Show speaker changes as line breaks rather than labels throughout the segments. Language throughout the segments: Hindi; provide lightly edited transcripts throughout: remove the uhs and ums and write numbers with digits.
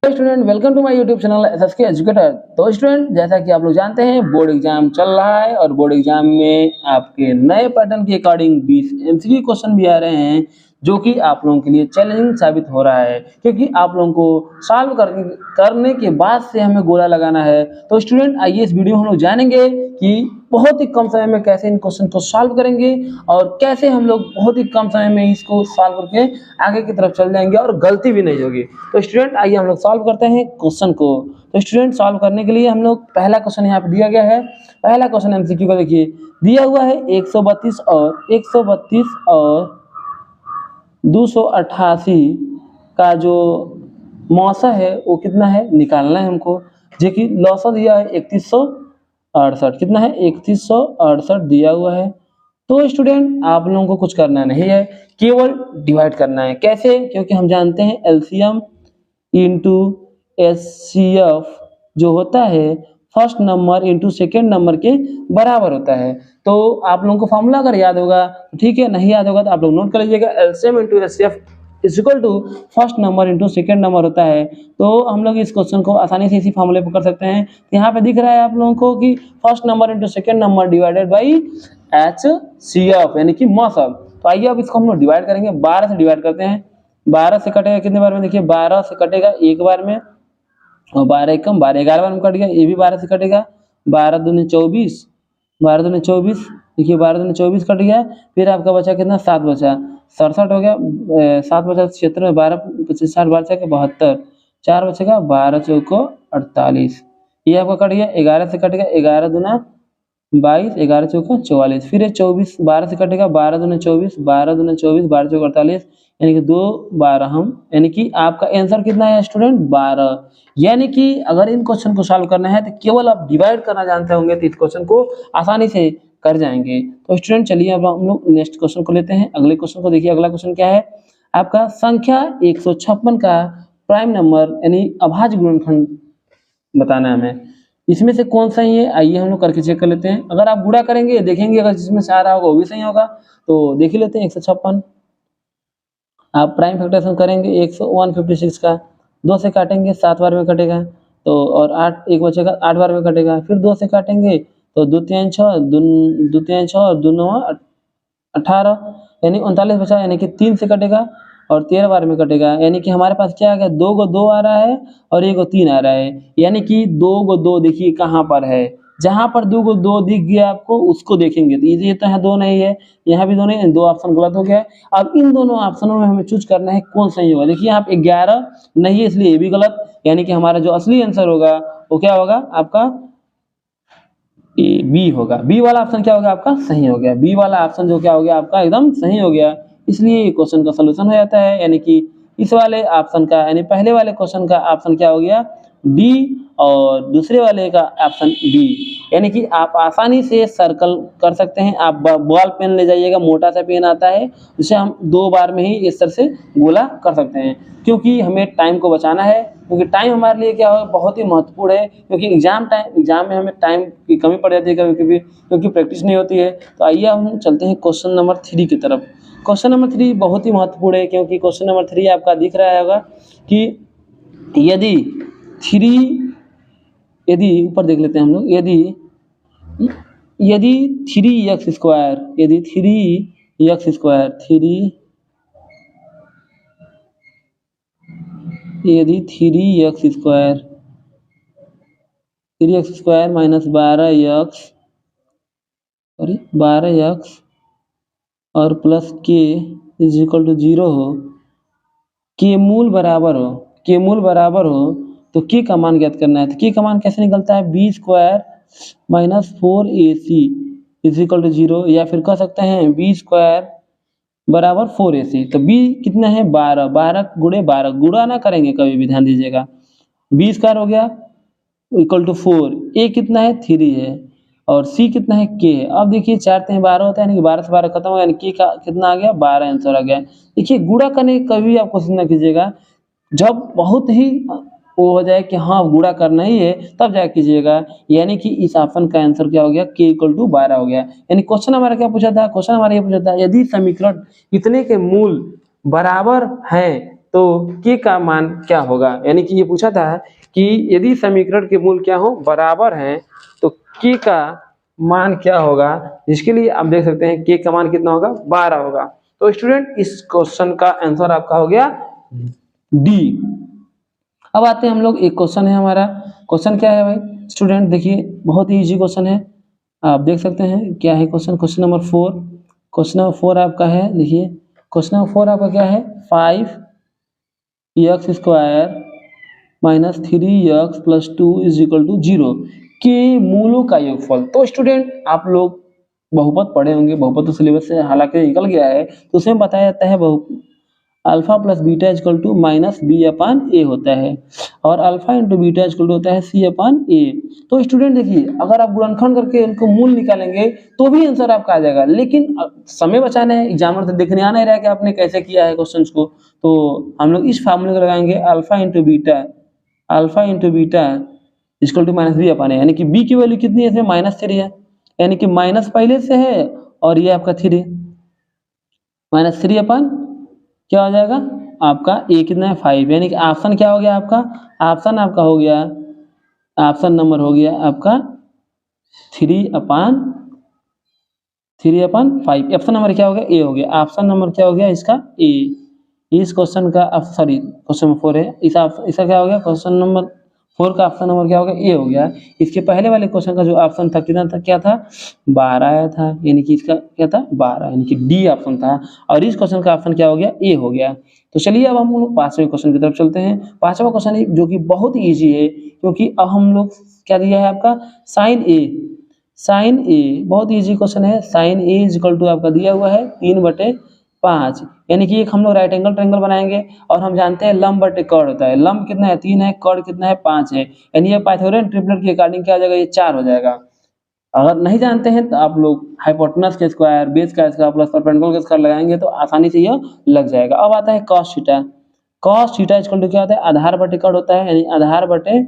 Student welcome to my YouTube channel SSK educator. तो स्टूडेंट जैसा कि आप लोग जानते हैं बोर्ड एग्जाम चल रहा है और बोर्ड एग्जाम में आपके नए पैटर्न के अकॉर्डिंग 20 एमसीक्यू क्वेश्चन भी आ रहे हैं जो कि आप लोगों के लिए चैलेंजिंग साबित हो रहा है क्योंकि आप लोगों को सॉल्व करने के बाद से हमें गोला लगाना है। तो स्टूडेंट आइए इस वीडियो में हम लोग जानेंगे कि बहुत ही कम समय में कैसे इन क्वेश्चन को सॉल्व करेंगे और कैसे हम लोग बहुत ही कम समय में इसको सॉल्व करके आगे की तरफ चल जाएंगे और गलती भी नहीं होगी। तो स्टूडेंट आइए हम लोग सॉल्व करते हैं क्वेश्चन को। तो स्टूडेंट सॉल्व करने के लिए हम लोग पहला क्वेश्चन यहाँ पे दिया गया है। पहला क्वेश्चन एमसीक्यू का देखिए दिया हुआ है 132 और 288 का जो मौसा है वो कितना है निकालना है हमको। जो कि लौसा दिया है 3168, कितना है 3168 दिया हुआ है। तो स्टूडेंट आप लोगों को कुछ करना नहीं है, केवल डिवाइड करना है। कैसे? क्योंकि हम जानते हैं एलसीएम इंटू एचसीएफ जो होता है first number into second number के बराबर होता है। तो आप लोगों को फॉर्मूला अगर याद होगा तो ठीक है, नहीं याद होगा तो आप लोग नोट कर लीजिएगा। LCM into HCF is equal to first number into second number होता है। तो हम लोग इस क्वेश्चन को आसानी से इसी फॉर्मूले पर कर सकते हैं। यहाँ पे दिख रहा है आप लोगों को कि first number into second number divided by HCF यानी कि मौसम। तो आइए अब इसको हम लोग डिवाइड करेंगे। 12 से डिवाइड करते हैं। 12 से कटेगा कितने बार में? देखिए 12 से कटेगा एक बार में और 12 कम 12 11 बार में कट गया। ये भी 12 से कटेगा। 12 दूनी 24, 12 दूनी 24, देखिए 12 दूनी 24 कट गया। फिर आपका बचा कितना? 7 बचा, 67 हो गया। 7 बचा क्षेत्र में 12 25 60 12 से 72, 4 बचेगा 12 चौको 48। ये आपका कट गया। 11 से कटेगा 11 दूना 22, 11 चौको 44। फिर 24 12 से कटेगा 12 दूना 24, 12 दूना 24, 12 चौको 48 यानी कि 2 12 हम यानी कि आपका आंसर कितना है स्टूडेंट? 12। यानी कि अगर इन क्वेश्चन को सॉल्व करना है तो केवल आप डिवाइड करना जानते होंगे तो इस क्वेश्चन को आसानी से कर जाएंगे। तो स्टूडेंट चलिए अब हम लोग नेक्स्ट क्वेश्चन को लेते हैं। अगले क्वेश्चन को देखिए। अगला क्वेश्चन क्या है आपका? संख्या 156 का प्राइम नंबर यानी अभाज्य गुणनखंड बताना है हमें। इसमें से कौन सही है आइए हम लोग करके चेक कर लेते हैं। अगर आप गुणा करेंगे देखेंगे अगर जिसमें से आ रहा होगा वो भी सही होगा। तो देख ही लेते हैं। 156 आप प्राइम फैक्टराइजेशन करेंगे 156 का 2 से काटेंगे 7 बार में कटेगा। तो और 8 एक बचेगा 8 बार में कटेगा। फिर 2 से काटेंगे तो 2 3 6 2 3 6 और 2 9 18 यानी 39 बचा यानी कि 3 से कटेगा और 13 बार में कटेगा। यानी कि हमारे पास क्या आ गया? 2 को 2 आ रहा है और 1 को 3 आ रहा है। यानी कि 2 को 2 देखिए कहाँ पर है। जहाँ पर 2 को 2 दिख गया आपको उसको देखेंगे। तो ये तो यहाँ 2 नहीं है, यहाँ भी 2 नहीं है, 2 ऑप्शन गलत हो गया। अब इन दोनों ऑप्शनों में हमें चूज करना है कौन सही होगा। देखिए यहाँ पे 11 नहीं है इसलिए ये भी गलत। यानी कि हमारा जो असली आंसर होगा वो क्या होगा आपका? बी होगा। बी वाला ऑप्शन क्या हो गया आपका? सही हो गया। बी वाला ऑप्शन जो क्या हो गया आपका? एकदम सही हो गया। इसलिए ये क्वेश्चन का सलूशन हो जाता है। यानी कि इस वाले ऑप्शन का यानी पहले वाले क्वेश्चन का ऑप्शन क्या हो गया? डी और दूसरे वाले का ऑप्शन बी। यानी कि आप आसानी से सर्कल कर सकते हैं। आप बॉल पेन ले जाइएगा, मोटा सा पेन आता है जिसे हम 2 बार में ही इस तरह से गोला कर सकते हैं। क्योंकि हमें टाइम को बचाना है, क्योंकि टाइम हमारे लिए क्या है बहुत ही महत्वपूर्ण है। क्योंकि एग्जाम में हमें टाइम की कमी पड़ जाती है कभी कभी क्योंकि प्रैक्टिस नहीं होती है। तो आइए हम चलते हैं क्वेश्चन नंबर 3 की तरफ। क्वेश्चन नंबर 3 बहुत ही महत्वपूर्ण है क्योंकि क्वेश्चन नंबर 3 आपका दिख रहा होगा कि यदि ऊपर देख लेते हैं हम लोग। यदि 3x स्क्वायर यदि 3x माइनस 12x और प्लस के इज इक्वल टू 0 हो, के मूल बराबर हो तो के का मान ज्ञात करना है। तो के का मान कैसे निकलता है? B square minus 4ac is equal to 0, या फिर कह सकते हैं बी स्क्वायर बराबर 4ac। तो बी कितना है? 12, 12 गुणे 12 गुणा ना करेंगे कभी भी, ध्यान दीजिएगा। बी स्क्वायर हो गया इक्वल टू 4, ए कितना है? 3 है और सी कितना है? के है। अब देखिए 4 3 12 होता है यानी कि 12 से 12 खत्म हो गया यानी के का कितना आ गया? 12 आंसर आ गया। देखिए गुणा करने कभी आप कोशिश ना कीजिएगा, जब बहुत ही वो हो जाए कि हाँ गुणा करना ही है तब जा कीजिएगा। यानी कि इस ऑप्शन का आंसर क्या हो गया? के इक्वल टू 12 हो गया। यानी क्वेश्चन हमारा क्या पूछा था? क्वेश्चन हमारा ये पूछा था यदि समीकरण इतने के मूल बराबर हैं तो के का मान क्या होगा, यानी कि ये पूछा था कि यदि समीकरण के मूल क्या हो, बराबर हैं, तो के का मान क्या होगा, जिसके लिए आप देख सकते हैं के का मान कितना होगा, 12 होगा। तो स्टूडेंट इस क्वेश्चन का आंसर आपका हो गया डी। अब आते हैं हम लोग, एक क्वेश्चन है हमारा, क्वेश्चन क्या है भाई स्टूडेंट, देखिए बहुत ही इजी क्वेश्चन है, आप देख सकते हैं क्या है question. Question number 4, question number 4 आपका है, देखिए क्वेश्चन नंबर 4 आपका क्या है, 5x² minus 3x plus 2 is equal to 0 के मूलों का योगफल। तो स्टूडेंट आप लोग बहुपद पढ़े होंगे, बहुपद तो सिलेबस से हालांकि निकल गया है, तो उसमें बताया जाता है alpha plus beta equal to minus B upon A होता है, और alpha into beta equal to होता है सी अपान ए। तो स्टूडेंट देखिए, अगर आप गुणनखंड करके उनको मूल निकालेंगे तो भी आंसर आपका आ जाएगा, लेकिन समय बचाना है, एग्जामिनर तो देखने आना ही रहा कि आपने कैसे किया है क्वेश्चन को। तो हम लोग इस फार्मूले को लगाएंगे, alpha into beta equal to minus B upon A, यानी कि बी की वैल्यू कितनी है, इसमें -3 है, यानी कि माइनस पहले से है और ये आपका 3 -3 अपान क्या हो जाएगा आपका ए कितना है 5, यानी कि ऑप्शन क्या हो गया आपका, ऑप्शन आपका हो गया, ऑप्शन नंबर हो गया आपका 3/5। ऑप्शन नंबर क्या हो गया, ए हो गया, ऑप्शन नंबर क्या हो गया इसका ए। इस क्वेश्चन का सॉरी क्वेश्चन नंबर 4 है, इसका क्या हो गया, क्वेश्चन नंबर 4 का ऑप्शन नंबर क्या हो गया, ए हो गया। इसके पहले वाले क्वेश्चन का जो ऑप्शन था कितना था, क्या था 12 आया था, यानी कि इसका क्या था 12, यानी कि डी ऑप्शन था, और इस क्वेश्चन का ऑप्शन क्या हो गया, ए हो गया। तो चलिए अब हम लोग 5वें क्वेश्चन की तरफ चलते हैं। 5वां क्वेश्चन है जो कि बहुत ही ईजी है, क्योंकि अब हम लोग क्या दिया है आपका साइन ए बहुत ईजी क्वेश्चन है। Sine A is equal to आपका दिया हुआ है 3/5, यानी कि एक हम लोग राइट एंगल ट्रायंगल बनाएंगे, और हम जानते हैं लंब बटे कर्ण होता है, लंब कितना है 3 है, कर्ण कितना है 5 है, यानी ये पाइथागोरन ट्रिपलेट के अकॉर्डिंग क्या हो जाएगा, ये 4 हो जाएगा। अगर नहीं जानते हैं तो आप लोग हाइपोटेनस के स्क्वायर, बेस का स्क्वायर प्लस परपेंडिकुलर के स्क्वायर लगाएंगे तो आसानी से यह लग जाएगा। अब आता है cos थीटा इक्वल टू क्या होता है, आधार बटे कर्ण होता है, यानी आधार बटे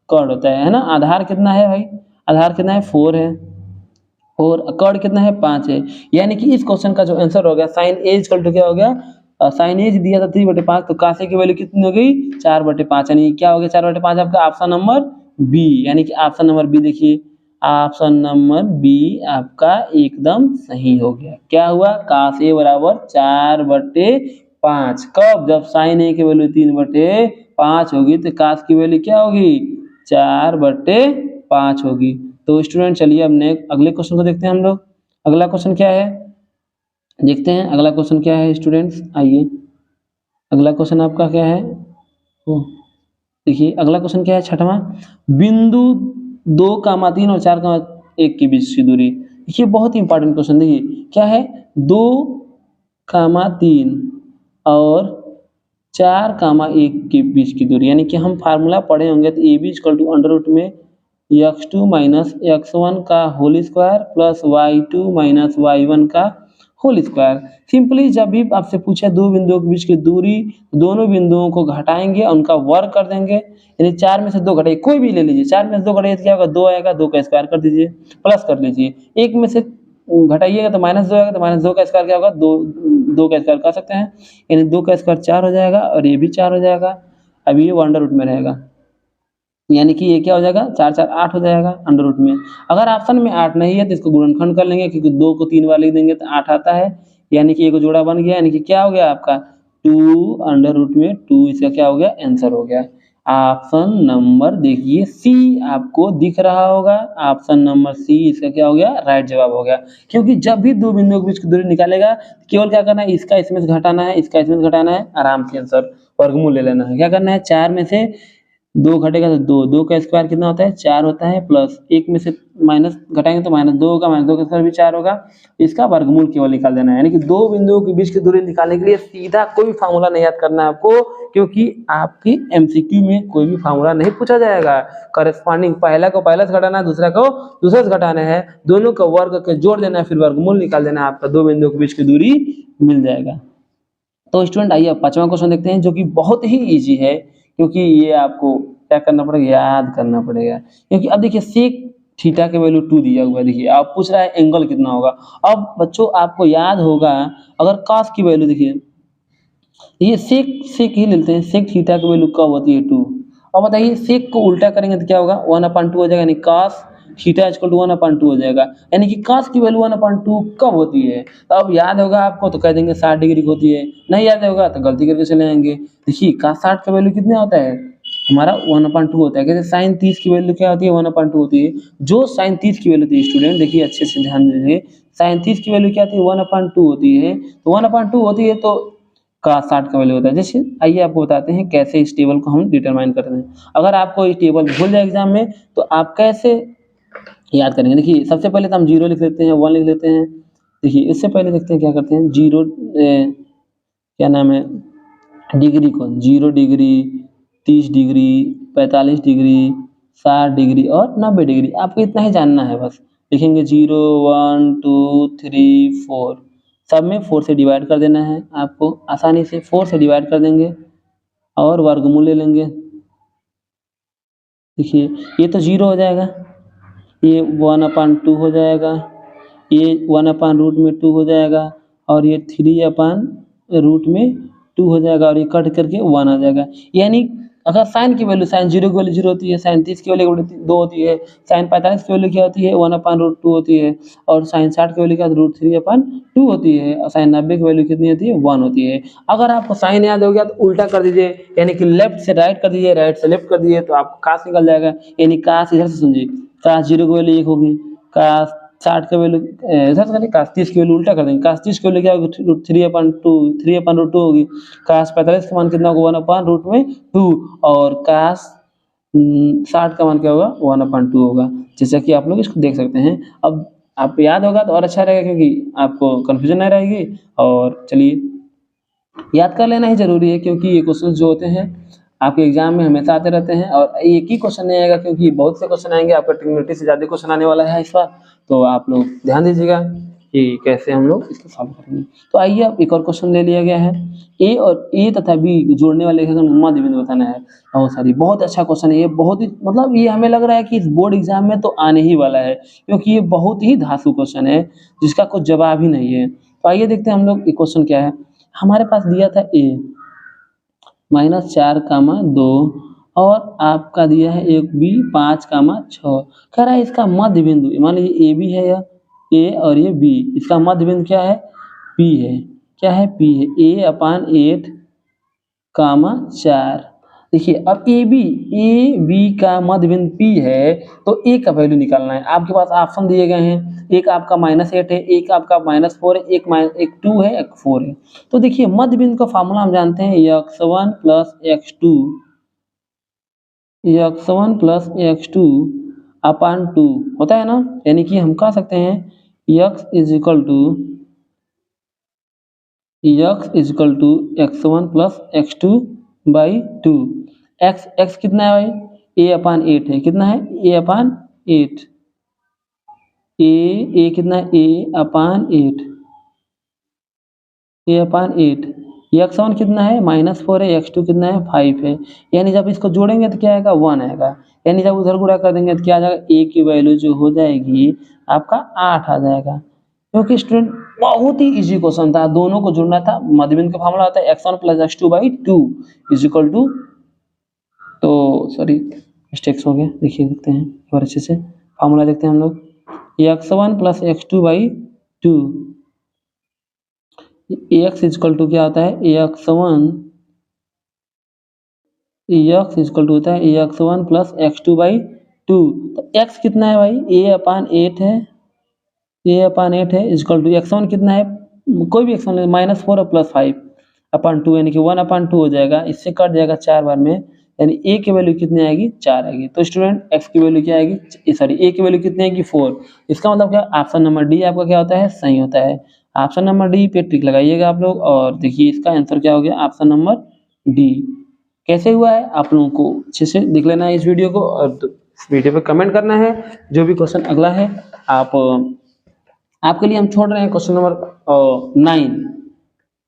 कर्ण होता है ना। आधार कितना है भाई, आधार कितना है 4 है, और कर्ण कितना है 5 है, यानी कि इस क्वेश्चन का जो आंसर हो गया साइन ए इक्वल टू क्या हो गया, साइन ए दिया था 3/5, तो कासे की वैल्यू कितनी हो गई 4/5, यानी क्या हो गया 4/5 आपका ऑप्शन नंबर बी, यानी कि ऑप्शन नंबर बी देखिए, ऑप्शन नंबर बी आपका एकदम सही हो गया। क्या हुआ, काश ए बराबर 4/5, कब, जब साइन ए की वैल्यू 3/5 होगी तो काश की वैल्यू क्या होगी 4/5 होगी। तो स्टूडेंट चलिए अब अगले क्वेश्चन को देखते हैं हम लोग। अगला क्वेश्चन क्या है, देखते हैं अगला क्वेश्चन क्या है स्टूडेंट्स, आइए अगला क्वेश्चन आपका क्या है, देखिए अगला क्वेश्चन क्या है, 6वां, बिंदु 2,3 और 4,1 के बीच की दूरी। देखिए बहुत ही इंपॉर्टेंट क्वेश्चन, देखिए क्या है 2,3 और 4,1 के बीच की दूरी, यानी कि हम फार्मूला पढ़े होंगे तो A B equal to under root में x2 माइनस x1 का whole square plus y2 minus y1 का होल स्क्वायर। सिंपली जब भी आपसे पूछे दो बिंदुओं के बीच की दूरी, दोनों बिंदुओं को घटाएंगे, उनका वर्ग कर देंगे, यानी 4 में से 2 घटाइए, कोई भी ले लीजिए, 4 में से 2 घटाइए तो क्या होगा 2 आएगा, 2 का स्क्वायर कर दीजिए, प्लस कर लीजिए, 1 में से घटाइएगा तो -2 आएगा, तो -2 का स्क्वायर क्या होगा 2 का स्क्वायर कर सकते हैं, यानी 2 का स्क्वायर 4 हो जाएगा, और ये भी 4 हो जाएगा। अब ये अंडर रूट में रहेगा, यानी कि ये क्या हो जाएगा 4 4 8 हो जाएगा अंडर रूट में। अगर ऑप्शन में 8 नहीं है तो इसको गुणनखंड कर लेंगे, क्योंकि 2 को 3 बार लिख देंगे तो 8 आता है, यानी कि एक जोड़ा बन गया, यानी कि क्या हो गया आपका 2 अंडर रूट में 2, इसका क्या हो गया आंसर हो गया। ऑप्शन नंबर देखिए सी आपको दिख रहा होगा, ऑप्शन नंबर सी इसका क्या हो गया राइट जवाब हो गया। क्योंकि जब भी दो बिंदुओं के बीच की दूरी निकालेगा केवल क्या करना है, इसका इसमें से घटाना है, इसका इसमें से घटाना है, आराम से आंसर वर्गमूल ले लेना है। क्या करना है 4 में से 2 घटेगा तो 2, 2 का स्क्वायर कितना होता है 4 होता है, प्लस 1 में से माइनस घटाएंगे तो -2 होगा, -2 का स्क्वायर भी 4 होगा, इसका वर्गमूल केवल निकाल देना है। यानी कि दो बिंदुओं के बीच की दूरी निकालने के लिए सीधा कोई फार्मूला नहीं याद करना है आपको, क्योंकि आपकी एमसीक्यू में कोई भी फार्मूला नहीं पूछा जाएगा। करेस्पॉन्डिंग पहला को पहले से घटाना है, दूसरा को दूसरे से घटाना है, दोनों को वर्ग करके जोड़ देना है, फिर वर्गमूल निकाल देना है, आपका दो बिंदुओं के बीच की दूरी मिल जाएगा। तो स्टूडेंट आइए अब 5वां क्वेश्चन देखते हैं, जो कि बहुत ही ईजी है, क्योंकि ये आपको क्या करना पड़ेगा याद करना पड़ेगा। क्योंकि अब देखिए सेक थीटा के वैल्यू 2 दिया हुआ है, देखिए आप पूछ रहा है एंगल कितना होगा। अब बच्चों आपको याद होगा, अगर कॉस की वैल्यू देखिए ये सेक सेक ही लेते हैं, सेक थीटा की वैल्यू कब होती है 2। अब बताइए सेक को उल्टा करेंगे तो क्या होगा 1/2 हो जाएगा, यानी cos थीटा इक्वल टू 1/2 हो जाएगा, यानी कि cos की वैल्यू 1/2 कब होती है। तो अब याद होगा आपको तो कह देंगे 60 डिग्री की होती है, नहीं याद होगा तो गलती करके चले जाएंगे। देखिए cos 60 का वैल्यू कितना होता है हमारा 1/2 होता है, कैसे sin 30 की वैल्यू क्या होती है 1/2 होती है। जो sin 30 की वैल्यू होती है स्टूडेंट देखिए अच्छे से ध्यान दीजिए, sin 30 की वैल्यू क्या होती है 1/2 होती है, तो 1/2 होती है तो का 60 का वैल्यू होता है। जैसे आइए आपको बताते हैं कैसे इस टेबल को हम डिटरमाइन करते हैं। अगर आपको ये टेबल भूल जाए एग्जाम में तो आप कैसे याद करेंगे। देखिए सबसे पहले तो हम 0 लिख लेते हैं, 1 लिख लेते हैं। देखिए इससे पहले देखते हैं क्या करते हैं 0 क्या नाम है डिग्री को 0 डिग्री, 30 डिग्री, 45 डिग्री, 60 डिग्री और 90 डिग्री, आपको इतना ही जानना है बस। लिखेंगे 0 1 2 3 4, सब में 4 से डिवाइड कर देना है आपको आसानी से, 4 से डिवाइड कर देंगे और वर्गमूल ले लेंगे। देखिए ये तो 0 हो जाएगा, ये 1/2 हो जाएगा, ये 1/√2 हो जाएगा और ये 3/√2 हो जाएगा और ये कट करके 1 आ जाएगा। यानी अगर साइन की वैल्यू साइन 0 की वैल्यू 0 होती है, साइन 30 की वैल्यू 2 होती है, साइन 45 की वैल्यू क्या होती है 1/√2 होती है और साइन 60 की वैल्यू क्या √3/2 होती है और साइन 90 की वैल्यू कितनी होती है 1 होती है। अगर आपको साइन याद हो गया तो उल्टा कर दीजिए, यानी कि लेफ्ट से राइट कर दीजिए, राइट से लेफ्ट कर दीजिए तो आपको कास निकल जाएगा। यानी कास इधर से सुनिए, कास 0 की वैल्यू 1 होगी, कास 60 का वैल्यू इधर से करेंगे, कास 30 की वैल्यू उल्टा कर देंगे, कास 30 की वैल्यू क्या होगी 3/2 होगी, कास 45 का मान कितना होगा 1/√2 और कास 60 का मान क्या होगा 1/2 होगा। जैसा कि आप लोग इसको देख सकते हैं। अब आप याद होगा तो और अच्छा रहेगा क्योंकि आपको कन्फ्यूजन नहीं रहेगी। और चलिए याद कर लेना ही ज़रूरी है क्योंकि ये क्वेश्चन जो होते हैं आपके एग्जाम में हमेशा आते रहते हैं और एक ही क्वेश्चन नहीं आएगा क्योंकि बहुत से क्वेश्चन आएंगे, आपका ट्रिग्नोमेट्री से ज़्यादा क्वेश्चन आने वाला है इस बार। तो आप लोग ध्यान दीजिएगा कि कैसे हम लोग इसको सॉल्व करेंगे। तो आइए अब एक और क्वेश्चन ले लिया गया है, ए और ए तथा बी जोड़ने वाले मध्य बिंदु बताना है। बहुत अच्छा क्वेश्चन है ये, बहुत ही मतलब ये हमें लग रहा है कि इस बोर्ड एग्जाम में तो आने ही वाला है क्योंकि ये बहुत ही धांसू क्वेश्चन है जिसका कुछ जवाब ही नहीं है। तो आइए देखते हैं हम लोग ये क्वेश्चन क्या है। हमारे पास दिया था ए -4, 2 और आपका दिया है एक बी 5, 6, कह रहा है इसका मध्य बिंदु, मान लीजिए ए बी है या ए और ये बी, इसका मध्य बिंदु क्या है पी है, क्या है पी है, a/8, 4। देखिए अब ए बी का मध्य बिंदु पी है तो ए का वैल्यू निकालना है। आपके पास ऑप्शन दिए गए हैं, एक आपका -8 है, एक आपका -4 है, एक 2 है, एक 4 है। तो देखिए मध्य बिंदु का फार्मूला हम जानते हैं x1 + x2, x1 + x2 अपान 2 होता है ना, यानी कि हम कह सकते हैं x is equal to x1 + x2/2। x कितना है भाई a/8 है, कितना है a/8, a कितना है a/8, x1 कितना है -4 है, x2 कितना है 5 है। यानी जब इसको जोड़ेंगे तो क्या आएगा 1 आएगा, यानी जब उधर गुणा कर देंगे तो क्या आ जाएगा a की वैल्यू जो हो जाएगी आपका 8 आ जाएगा। क्योंकि स्टूडेंट बहुत ही इजी क्वेश्चन था, दोनों को जोड़ना था। मध्य बिंदु का फार्मूला होता है x1 + x2/2 is equal to, तो सॉरी मिस्टेक्स हो गया, देखिए देखते हैं एक बार अच्छे से फार्मूला देखते हैं हम लोग, x1 + x2/2 x equal to क्या होता है x1 होता है x1 + x2/2। तो x कितना है भाई a/8 है, a/8 है इक्वल टू x1 कितना है कोई भी x1 -4 और +5/2 यानी कि 1/2 हो जाएगा, इससे कट जाएगा 4 बार में, यानी a की वैल्यू कितनी आएगी 4 आएगी। तो स्टूडेंट x की वैल्यू क्या आएगी सॉरी a की वैल्यू कितनी आएगी 4। इसका मतलब क्या ऑप्शन नंबर डी आपका क्या होता है सही होता है। ऑप्शन नंबर डी पे टिक लगाइएगा आप लोग और देखिए इसका आंसर क्या हो गया ऑप्शन नंबर डी। कैसे हुआ है आप लोगों को अच्छे से देख लेना है इस वीडियो को और इस वीडियो पे कमेंट करना है। जो भी क्वेश्चन अगला है आप आपके लिए हम छोड़ रहे हैं क्वेश्चन नंबर 9,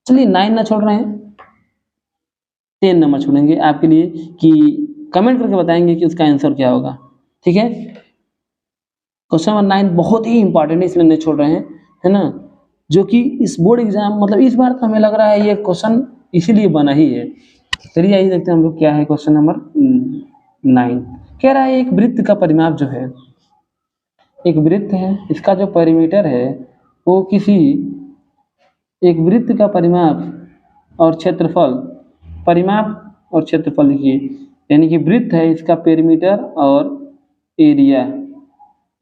चलिए 9 ना छोड़ रहे हैं 10 नंबर छोड़ेंगे आपके लिए कि कमेंट करके बताएंगे कि उसका आंसर क्या होगा, ठीक है। क्वेश्चन नंबर 9 बहुत ही इंपॉर्टेंट है इसलिए नहीं छोड़ रहे हैं, है ना, जो कि इस बोर्ड एग्जाम मतलब इस बार तो हमें लग रहा है ये क्वेश्चन इसीलिए बना ही है। चलिए आइए देखते हैं हम लोग क्या है क्वेश्चन नंबर 9। कह रहा है एक वृत्त का परिमाप जो है, एक वृत्त है इसका जो परिमीटर है वो किसी एक वृत्त का परिमाप और क्षेत्रफल, परिमाप और क्षेत्रफल लिखिए, यानी कि वृत्त है इसका पेरीमीटर और एरिया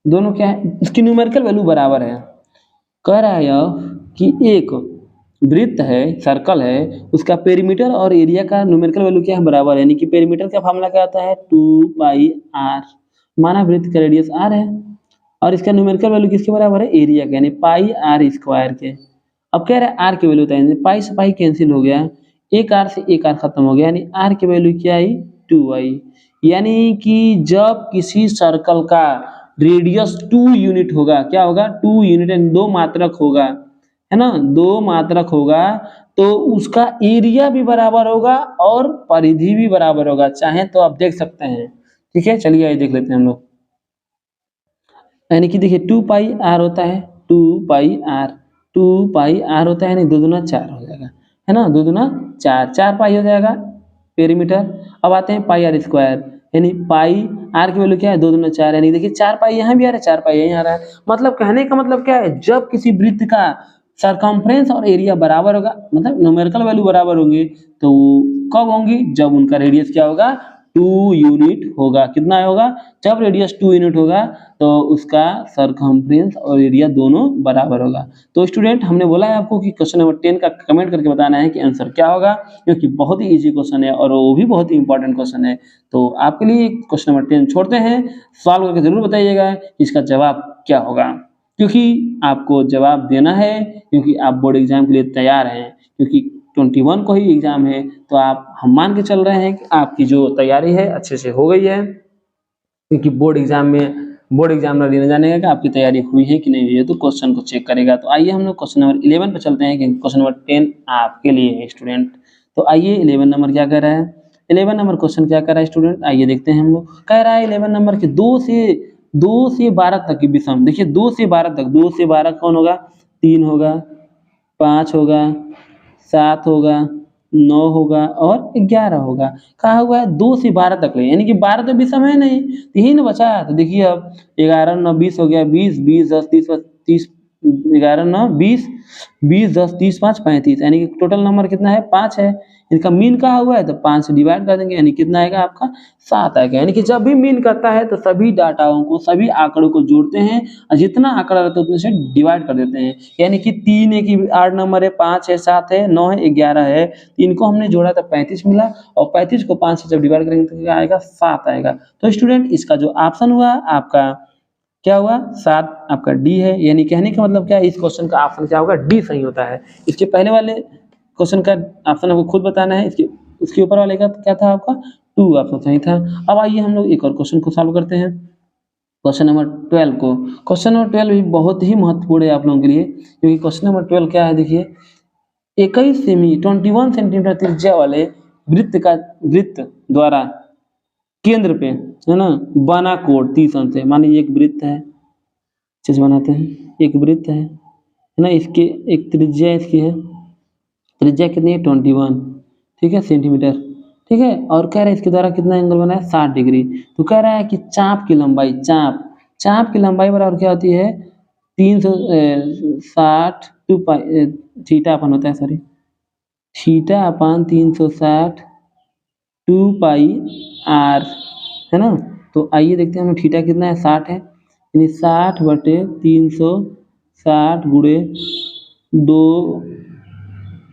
दोनों क्या है, इसकी न्यूमेरिकल वैल्यू बराबर है। कह रहा है यह कि एक वृत्त है, सर्कल है, उसका पेरीमीटर और एरिया का न्यूमेरिकल वैल्यू क्या है, बराबर है। यानी कि पेरीमीटर का फार्मूला क्या आता है, 2πr। माना वृत्त का रेडियस r है और इसका न्यूमेरिकल वैल्यू किसके बराबर है, एरिया के, यानी πr² के। अब कह रहा है आर की वैल्यू बताएंगे, पाई से पाई कैंसिल हो गया, एक आर से एक आर खत्म हो गया, यानी आर की वैल्यू क्या आई, 2 आई। यानी कि जब किसी सर्कल का रेडियस 2 यूनिट होगा, क्या होगा, 2 यूनिट, यानी 2 मात्रक होगा, है ना, 2 मात्रक होगा, तो उसका एरिया भी बराबर होगा और परिधि भी बराबर होगा। चाहे तो आप देख सकते हैं, ठीक है। चलिए आइए देख लेते हैं हम लोग। यानी कि देखिए 2πr होता है, 2πr, 2πr होता है, यानी 2 दूना 4 हो जाएगा, है ना, 2 दूना 4, 4 पाई हो जाएगा पेरीमीटर। अब आते हैं πr², यानी पाई आर की वैल्यू क्या है, 2 दूना 4, यानी देखिए 4 पाई यहाँ भी आ रहा है, 4 पाई यहीं आ रहा है। मतलब कहने का मतलब क्या है, जब किसी वृत्त का सरकमफ्रेंस और एरिया बराबर होगा, मतलब न्यूमेरिकल वैल्यू बराबर होंगे, तो कब होंगी, जब उनका रेडियस क्या होगा, 2 यूनिट होगा। कितना होगा, जब रेडियस 2 यूनिट होगा तो उसका सरकमफ्रेंस और एरिया दोनों बराबर होगा। तो स्टूडेंट हमने बोला है आपको कि क्वेश्चन नंबर 10 का कमेंट करके बताना है कि आंसर क्या होगा, क्योंकि बहुत ही इजी क्वेश्चन है और वो भी बहुत ही इंपॉर्टेंट क्वेश्चन है। तो आपके लिए क्वेश्चन नंबर 10 छोड़ते हैं, सॉल्व करके जरूर बताइएगा इसका जवाब क्या होगा, क्योंकि आपको जवाब देना है, क्योंकि आप बोर्ड एग्जाम के लिए तैयार हैं। क्योंकि 21 को ही एग्जाम है, तो हम मान के चल रहे हैं कि आपकी जो तैयारी है अच्छे से हो गई है, क्योंकि बोर्ड एग्जामिनर लेने जाने का आपकी तैयारी हुई है कि नहीं हुई है, तो क्वेश्चन को चेक करेगा। तो आइए हम लोग क्वेश्चन नंबर 11 पे चलते हैं, क्योंकि क्वेश्चन नंबर 10 आपके लिए है स्टूडेंट। तो आइए 11 नंबर क्या कर रहा है, 11 नंबर क्वेश्चन क्या कर रहा है स्टूडेंट, आइए देखते हैं हम लोग। कह रहा है 11 नंबर के 2 से 12 तक की विषम, देखिए 2 से 12 तक, 2 से 12 कौन होगा, 3 होगा, 5 होगा, 7 होगा, 9 होगा और 11 होगा। कहा हुआ है 2 से 12 तक ले, यानी कि 12 तो विषम है नहीं, यही ना बचा। तो देखिए अब 11 9 20 हो गया, 20 20 10 30 30, 11 9 20 20 10 30 5 35, यानी कि टोटल नंबर कितना है, 5 है। इनका मीन कहा हुआ है तो 5 से डिवाइड कर देंगे, यानी कितना आएगा आपका, 7 आएगा। यानी कि जब भी मीन करता है तो सभी डाटाओं को, सभी आंकड़ों को जोड़ते हैं और जितना आंकड़ा रहता है उतने से डिवाइड कर देते हैं। यानी कि 3 एक 8 नंबर है, 5 है, 7 है, 9 है, 11 है, इनको हमने जोड़ा तो 35 मिला, और 35 को 5 से जब डिवाइड करेंगे तो क्या आएगा, 7 आएगा। तो स्टूडेंट इसका जो ऑप्शन हुआ आपका क्या हुआ, 7 आपका डी है। यानी कहने का मतलब क्या है, इस क्वेश्चन का ऑप्शन क्या होगा, डी सही होता है। इसके पहले वाले क्वेश्चन का ऑप्शन आपको खुद बताना है, इसके ऊपर वाले का क्या था आपका, 2 ऑप्शन सही था। अब आइए हम लोग एक और क्वेश्चन को सॉल्व करते हैं, क्वेश्चन नंबर 12 को। क्वेश्चन नंबर 12 भी बहुत ही महत्वपूर्ण है आप लोगों के लिए, क्योंकि क्वेश्चन नंबर 12 क्या है, देखिए 21 सेमी 21 सेंटीमीटर त्रिज्या वाले वृत्त द्वारा केंद्र पे, है ना, बना कोण 30 अंश है। मान लीजिए एक वृत्त है, अच्छे से बनाते हैं, एक वृत्त है ना, इसके एक त्रिज्या इसकी है, त्रिज्या कितनी है, 21, ठीक है, सेंटीमीटर, ठीक है। और कह रहा है इसके द्वारा कितना एंगल बना है, 60 डिग्री। तो कह रहा है कि चाप की लंबाई, चाप की लंबाई बराबर क्या होती है, 360 थीटा अपन होता है, सॉरी, थीटा अपन 360 2πr, है ना। तो आइए देखते हैं हम थीटा कितना है, 60 है, यानी 60/360 गुणे 2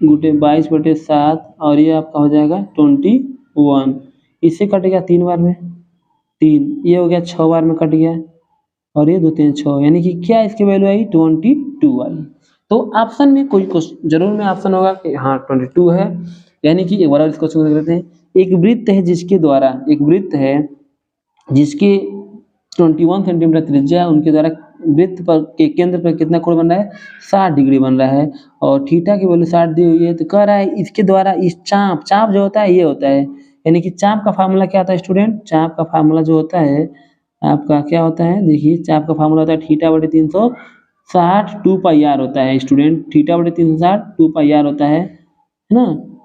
गुटे 22/7, और ये आपका हो जाएगा 21। इससे कट गया 3 बार में, 3, ये हो गया 6 बार में कट गया, और ये 2 3 6, यानी कि क्या इसकी वैल्यू आई, 22 आई। तो ऑप्शन में कोई क्वेश्चन जरूर में ऑप्शन होगा कि हाँ 22 है। यानी कि एक बार और इस क्वेश्चन को देख लेते हैं। एक वृत्त है जिसके द्वारा, एक वृत्त है जिसके 21 सेंटीमीटर त्रिज्या है, उनके द्वारा वृत्त पर के केंद्र पर कितना कोण बन रहा है, 60 डिग्री बन रहा है, और थीटा की वैल्यू 60 दी हुई है। तो कह रहा है इसके द्वारा इस चाप जो होता है ये होता है, यानी कि चाप का फार्मूला क्या होता है स्टूडेंट, चाप का फार्मूला जो होता है आपका क्या होता है, देखिए चाप का फार्मूला होता है थीटा/360 2πr होता है स्टूडेंट, थीटा/360 2πr होता है ना।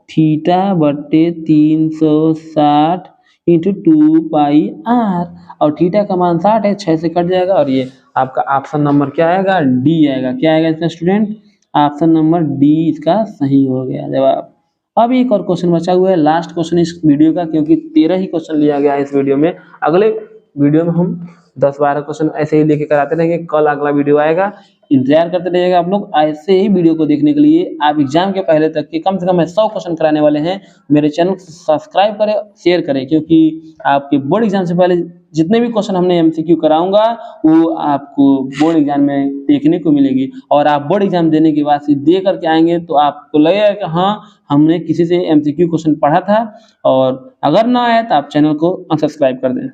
थीटा बटे 360 इंटू 2 पाई r, और थीटा का मान 60 है, 6 से कट जाएगा और ये आपका ऑप्शन नंबर क्या आएगा, डी आएगा। क्या आएगा इसका स्टूडेंट, ऑप्शन नंबर डी इसका सही हो गया जवाब। अब एक और क्वेश्चन बचा हुआ है, लास्ट क्वेश्चन इस वीडियो का, क्योंकि 13 ही क्वेश्चन लिया गया है इस वीडियो में। अगले वीडियो में हम 10-12 क्वेश्चन ऐसे ही लेके कराते रहेंगे। कल अगला वीडियो आएगा, इंतजार करते रहिएगा आप लोग ऐसे ही वीडियो को देखने के लिए। आप एग्जाम के पहले तक के कम से कम 100 क्वेश्चन कराने वाले हैं। मेरे चैनल को सब्सक्राइब करें, शेयर करें, क्योंकि आपके बोर्ड एग्जाम से पहले जितने भी क्वेश्चन हमने एमसीक्यू कराऊंगा वो आपको बोर्ड एग्जाम में देखने को मिलेगी, और आप बोर्ड एग्जाम देने के बाद फिर दे करके आएंगे तो आपको लगेगा कि हाँ हमने किसी से एमसीक्यू क्वेश्चन पढ़ा था। और अगर ना आया तो आप चैनल को अनसब्सक्राइब कर दें।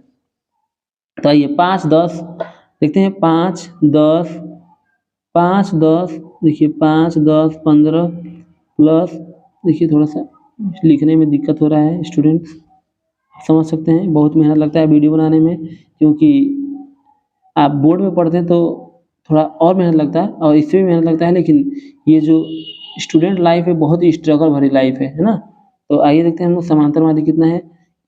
तो आइए 5-10 देखते हैं। 5-10 देखिए 5-10-15 प्लस, देखिए थोड़ा सा लिखने में दिक्कत हो रहा है स्टूडेंट, समझ सकते हैं, बहुत मेहनत लगता है वीडियो बनाने में, क्योंकि आप बोर्ड में पढ़ते हैं तो थोड़ा और मेहनत लगता है और इससे भी मेहनत लगता है, लेकिन ये जो स्टूडेंट लाइफ है बहुत ही स्ट्रगल भरी लाइफ है ना। तो आइए देखते हैं हम लोग समांतरवादी कितना है,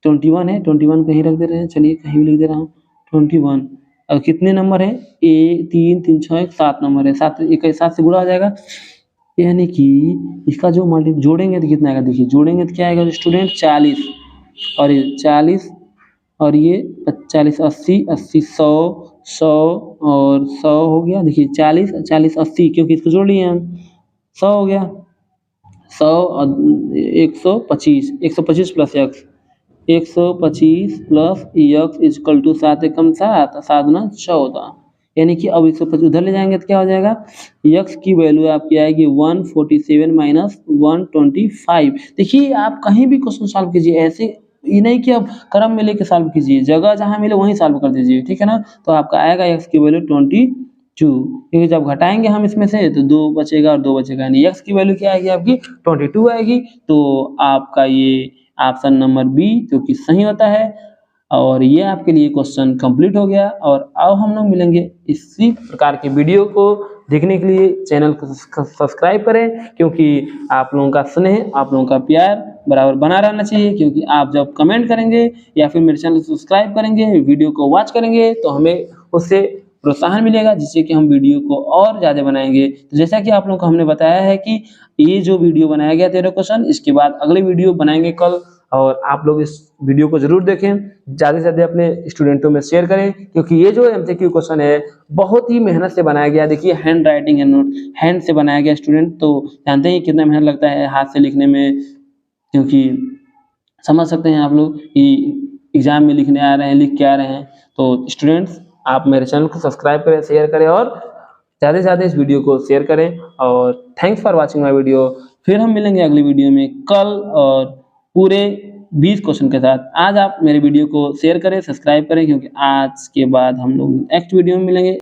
21 है, 21 कहीं रख दे रहे हैं, चलिए कहीं भी लिख दे रहा हूँ 21। और कितने नंबर है, 3 3 6 7 नंबर है, 7 एक 7 से गुणा हो जाएगा, यानी कि इसका जो मल्टी जोड़ेंगे तो कितना आएगा, देखिए जोड़ेंगे तो क्या आएगा स्टूडेंट 40, और ये 40 और ये 40 80 80 100 100 और 100 हो गया, देखिए 40 40 80, क्योंकि इसको जोड़ लिए हम 100 हो गया, 100 और 125 125 plus X, 125 plus X is equal to 7 एकम 7 7 दूना 14, यानी कि अब 125 उधर ले जाएंगे तो क्या हो जाएगा, एक्स की वैल्यू आपकी आएगी 147 माइनस 125। देखिए आप कहीं भी क्वेश्चन सॉल्व कीजिए, ऐसे ये नहीं कि अब क्रम में लेके सॉल्व कीजिए, जगह जहाँ मिले वहीं सॉल्व कर दीजिए, ठीक है ना। तो आपका आएगा एक्स की वैल्यू 22, क्योंकि जब घटाएंगे हम इसमें से तो 2 बचेगा और 2 बचेगा, यानी एक्स की वैल्यू क्या आएगी आपकी 22 आएगी। तो आपका ये ऑप्शन नंबर बी जो कि सही होता है। और ये आपके लिए क्वेश्चन कंप्लीट हो गया। और अब हम लोग मिलेंगे इसी प्रकार के वीडियो को देखने के लिए चैनल को सब्सक्राइब करें, क्योंकि आप लोगों का स्नेह, आप लोगों का प्यार बराबर बना रहना चाहिए, क्योंकि आप जब कमेंट करेंगे या फिर मेरे चैनल को सब्सक्राइब करेंगे, वीडियो को वॉच करेंगे, तो हमें उससे प्रोत्साहन मिलेगा, जिससे कि हम वीडियो को और ज़्यादा बनाएंगे। तो जैसा कि आप लोगों को हमने बताया है कि ये जो वीडियो बनाया गया 13 क्वेश्चन, इसके बाद अगले वीडियो बनाएंगे कल, और आप लोग इस वीडियो को जरूर देखें, ज़्यादा से ज़्यादा अपने स्टूडेंटों में शेयर करें, क्योंकि ये जो एमसीक्यू क्वेश्चन है बहुत ही मेहनत से बनाया गया। देखिए हैंड राइटिंग है, नोट हैंड से बनाया गया स्टूडेंट, तो जानते हैं कितना मेहनत लगता है हाथ से लिखने में, क्योंकि समझ सकते हैं आप लोग कि एग्जाम में लिखने आ रहे हैं, लिख के आ रहे हैं। तो स्टूडेंट्स आप मेरे चैनल को सब्सक्राइब करें, शेयर करें और ज़्यादा से ज़्यादा इस वीडियो को शेयर करें। और thanks for watching my video. फिर हम मिलेंगे अगली वीडियो में कल, और पूरे 20 क्वेश्चन के साथ। आज आप मेरे वीडियो को शेयर करें, सब्सक्राइब करें, क्योंकि आज के बाद हम लोग नेक्स्ट वीडियो में मिलेंगे।